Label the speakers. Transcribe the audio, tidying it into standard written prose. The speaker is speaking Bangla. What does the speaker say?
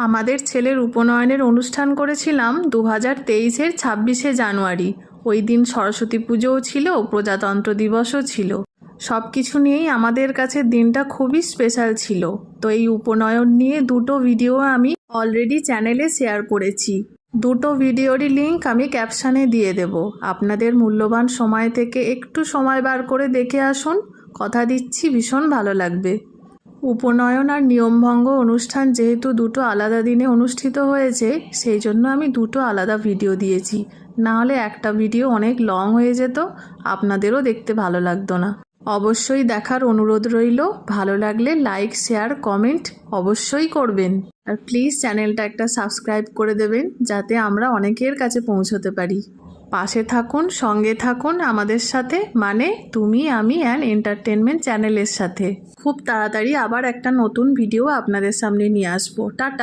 Speaker 1: আমাদের ছেলের উপনয়নের অনুষ্ঠান করেছিলাম 2023-এর 26শে জানুয়ারি। ওই দিন সরস্বতী পুজোও ছিল, প্রজাতন্ত্র দিবসও ছিল। সব কিছু নিয়েই আমাদের কাছে দিনটা খুবই স্পেশাল ছিল। তো এই উপনয়ন নিয়ে দুটো ভিডিও আমি অলরেডি চ্যানেলে শেয়ার করেছি। দুটো ভিডিওরই লিংক আমি ক্যাপশানে দিয়ে দেব। আপনাদের মূল্যবান সময় থেকে একটু সময় বার করে দেখে আসুন, কথা দিচ্ছি ভীষণ ভালো লাগবে। উপনয়ন আর নিয়মভঙ্গ অনুষ্ঠান যেহেতু দুটো আলাদা দিনে অনুষ্ঠিত হয়েছে, সেই জন্য আমি দুটো আলাদা ভিডিও দিয়েছি। না হলে একটা ভিডিও অনেক লং হয়ে যেত, আপনাদেরও দেখতে ভালো লাগতো না। অবশ্যই দেখার অনুরোধ রইল। ভালো লাগলে লাইক, শেয়ার, কমেন্ট অবশ্যই করবেন। আর প্লিজ চ্যানেলটা একটা সাবস্ক্রাইব করে দেবেন, যাতে আমরা অনেকের কাছে পৌঁছতে পারি। পাশে থাকুন, সঙ্গে থাকুন আমাদের সাথে, মানে তুমি, আমি অ্যান্ড এন্টারটেনমেন্ট চ্যানেলের সাথে। খুব তাড়াতাড়ি আবার একটা নতুন ভিডিও আপনাদের সামনে নিয়ে আসবো। টাটা।